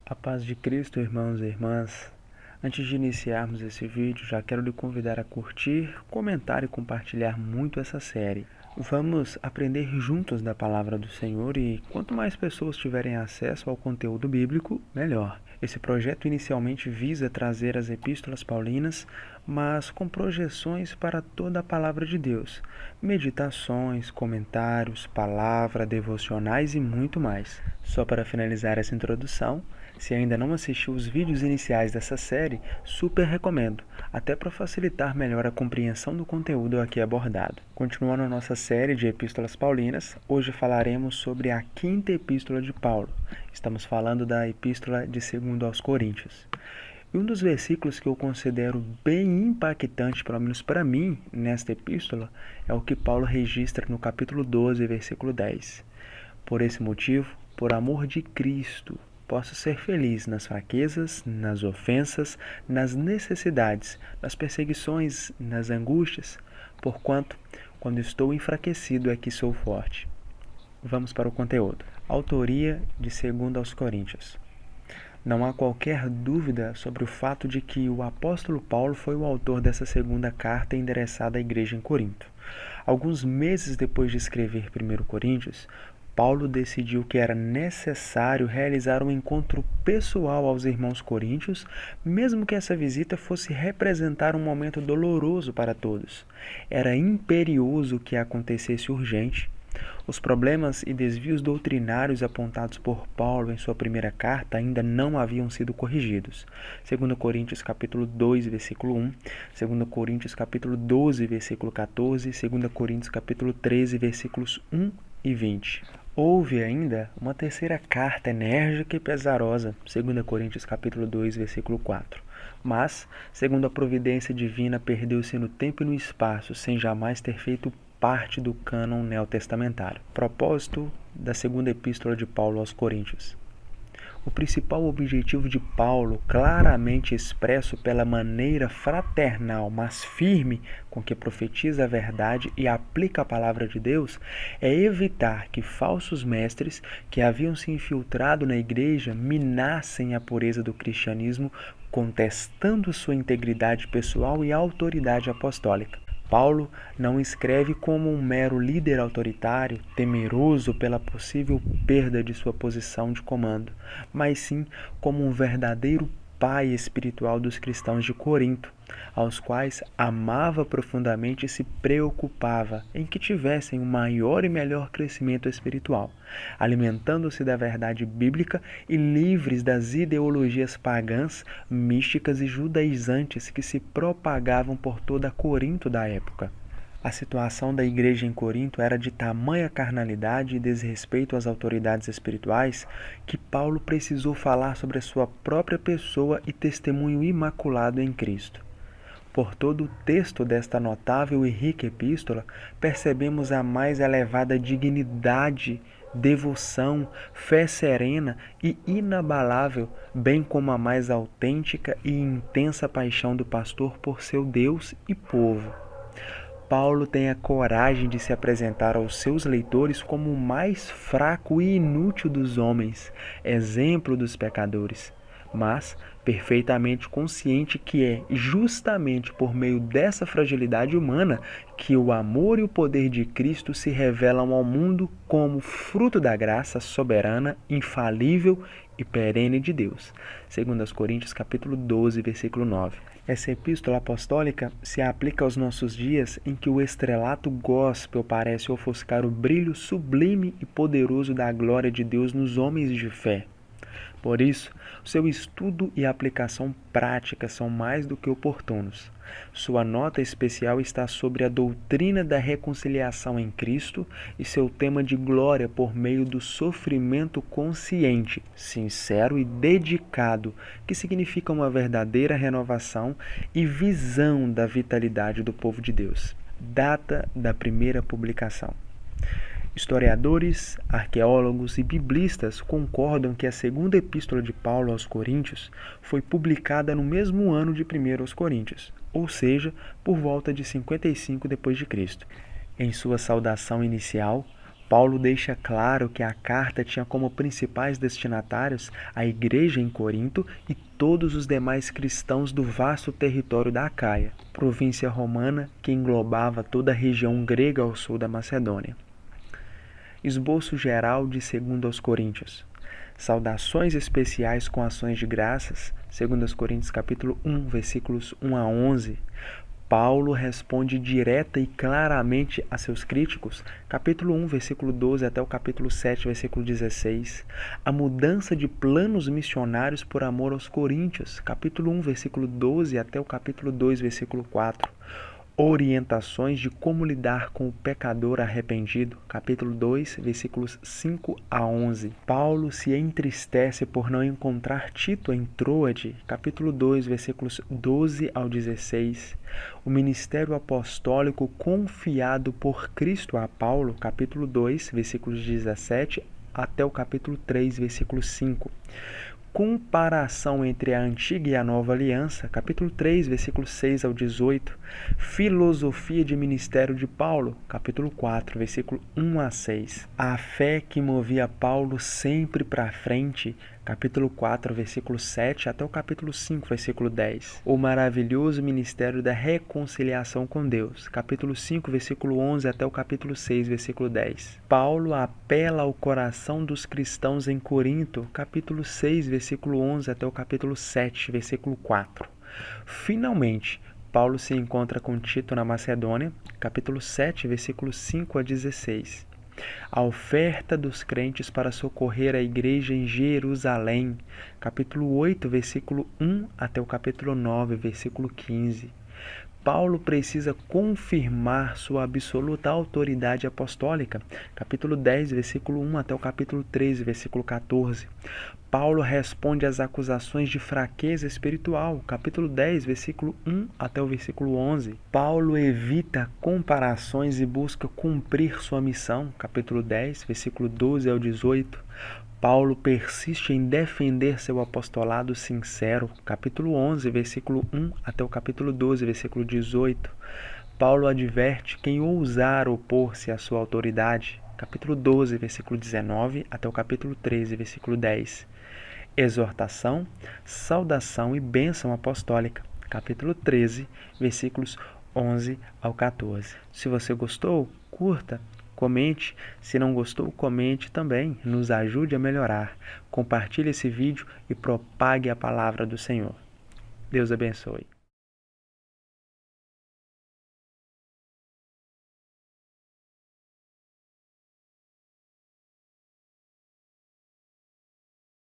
A paz de Cristo, irmãos e irmãs. Antes de iniciarmos esse vídeo, já quero lhe convidar a curtir, comentar e compartilhar muito essa série. Vamos aprender juntos da palavra do Senhor e quanto mais pessoas tiverem acesso ao conteúdo bíblico, melhor. Esse projeto inicialmente visa trazer as epístolas paulinas, mas com projeções para toda a palavra de Deus, meditações, comentários, palavra, devocionais e muito mais. Só para finalizar essa introdução, se ainda não assistiu os vídeos iniciais dessa série, super recomendo, até para facilitar melhor a compreensão do conteúdo aqui abordado. Continuando a nossa série de epístolas paulinas, hoje falaremos sobre a quinta epístola de Paulo. Estamos falando da epístola de 2 aos Coríntios. E um dos versículos que eu considero bem impactante, pelo menos para mim, nesta epístola, é o que Paulo registra no capítulo 12, versículo 10. Por esse motivo, por amor de Cristo, posso ser feliz nas fraquezas, nas ofensas, nas necessidades, nas perseguições, nas angústias, porquanto, quando estou enfraquecido é que sou forte. Vamos para o conteúdo. Autoria de 2 aos Coríntios. Não há qualquer dúvida sobre o fato de que o apóstolo Paulo foi o autor dessa segunda carta endereçada à igreja em Corinto. Alguns meses depois de escrever 1 Coríntios, Paulo decidiu que era necessário realizar um encontro pessoal aos irmãos coríntios, mesmo que essa visita fosse representar um momento doloroso para todos. Era imperioso que acontecesse urgente. Os problemas e desvios doutrinários apontados por Paulo em sua primeira carta ainda não haviam sido corrigidos. 2 Coríntios capítulo 2, versículo 1, 2 Coríntios capítulo 12, versículo 14, 2 Coríntios capítulo 13, versículos 1 e 20. Houve ainda uma terceira carta enérgica e pesarosa, 2 Coríntios capítulo 2, versículo 4. Mas, segundo a providência divina, perdeu-se no tempo e no espaço, sem jamais ter feito parte do cânon neotestamentário. Propósito da segunda epístola de Paulo aos Coríntios. O principal objetivo de Paulo, claramente expresso pela maneira fraternal, mas firme com que profetiza a verdade e aplica a palavra de Deus, é evitar que falsos mestres que haviam se infiltrado na igreja minassem a pureza do cristianismo, contestando sua integridade pessoal e autoridade apostólica. Paulo não escreve como um mero líder autoritário, temeroso pela possível perda de sua posição de comando, mas sim como um verdadeiro pai espiritual dos cristãos de Corinto, aos quais amava profundamente e se preocupava em que tivessem um maior e melhor crescimento espiritual, alimentando-se da verdade bíblica e livres das ideologias pagãs, místicas e judaizantes que se propagavam por toda Corinto da época. A situação da igreja em Corinto era de tamanha carnalidade e desrespeito às autoridades espirituais que Paulo precisou falar sobre a sua própria pessoa e testemunho imaculado em Cristo. Por todo o texto desta notável e rica epístola, percebemos a mais elevada dignidade, devoção, fé serena e inabalável, bem como a mais autêntica e intensa paixão do pastor por seu Deus e povo. Paulo tem a coragem de se apresentar aos seus leitores como o mais fraco e inútil dos homens, exemplo dos pecadores, mas perfeitamente consciente que é justamente por meio dessa fragilidade humana que o amor e o poder de Cristo se revelam ao mundo como fruto da graça soberana, infalível e perene de Deus. 2 Coríntios capítulo 12, versículo 9. Essa epístola apostólica se aplica aos nossos dias em que o estrelato gospel parece ofuscar o brilho sublime e poderoso da glória de Deus nos homens de fé. Por isso, seu estudo e aplicação prática são mais do que oportunos. Sua nota especial está sobre a doutrina da reconciliação em Cristo e seu tema de glória por meio do sofrimento consciente, sincero e dedicado, que significa uma verdadeira renovação e visão da vitalidade do povo de Deus. Data da primeira publicação. Historiadores, arqueólogos e biblistas concordam que a segunda epístola de Paulo aos Coríntios foi publicada no mesmo ano de 1 aos Coríntios, ou seja, por volta de 55 d.C. Em sua saudação inicial, Paulo deixa claro que a carta tinha como principais destinatários a igreja em Corinto e todos os demais cristãos do vasto território da Acaia, província romana que englobava toda a região grega ao sul da Macedônia. Esboço geral de 2 aos Coríntios. Saudações especiais com ações de graças, 2 Coríntios capítulo 1, versículos 1 a 11. Paulo responde direta e claramente a seus críticos, capítulo 1, versículo 12 até o capítulo 7, versículo 16. A mudança de planos missionários por amor aos coríntios, capítulo 1, versículo 12 até o capítulo 2, versículo 4. Orientações de como lidar com o pecador arrependido, capítulo 2, versículos 5 a 11. Paulo se entristece por não encontrar Tito em Troade, capítulo 2, versículos 12 ao 16. O ministério apostólico confiado por Cristo a Paulo, capítulo 2, versículos 17 até o capítulo 3, versículo 5. Comparação entre a antiga e a nova aliança, capítulo 3, versículos 6 ao 18. Filosofia de ministério de Paulo, capítulo 4, versículo 1 a 6. A fé que movia Paulo sempre para frente, capítulo 4, versículo 7 até o capítulo 5, versículo 10. O maravilhoso ministério da reconciliação com Deus, capítulo 5, versículo 11 até o capítulo 6, versículo 10. Paulo apela ao coração dos cristãos em Corinto, capítulo 6, versículo 11 até o capítulo 7, versículo 4. Finalmente, Paulo se encontra com Tito na Macedônia, capítulo 7, versículos 5 a 16. A oferta dos crentes para socorrer a igreja em Jerusalém, capítulo 8, versículo 1 até o capítulo 9, versículo 15. Paulo precisa confirmar sua absoluta autoridade apostólica, capítulo 10, versículo 1 até o capítulo 13, versículo 14. Paulo responde às acusações de fraqueza espiritual, capítulo 10, versículo 1 até o versículo 11. Paulo evita comparações e busca cumprir sua missão, capítulo 10, versículo 12 ao 18. Paulo persiste em defender seu apostolado sincero, capítulo 11, versículo 1 até o capítulo 12, versículo 18. Paulo adverte quem ousar opor-se à sua autoridade, capítulo 12, versículo 19 até o capítulo 13, versículo 10. Exortação, saudação e bênção apostólica, capítulo 13, versículos 11 ao 14. Se você gostou, curta. Comente, se não gostou, comente também, nos ajude a melhorar. Compartilhe esse vídeo e propague a palavra do Senhor. Deus abençoe.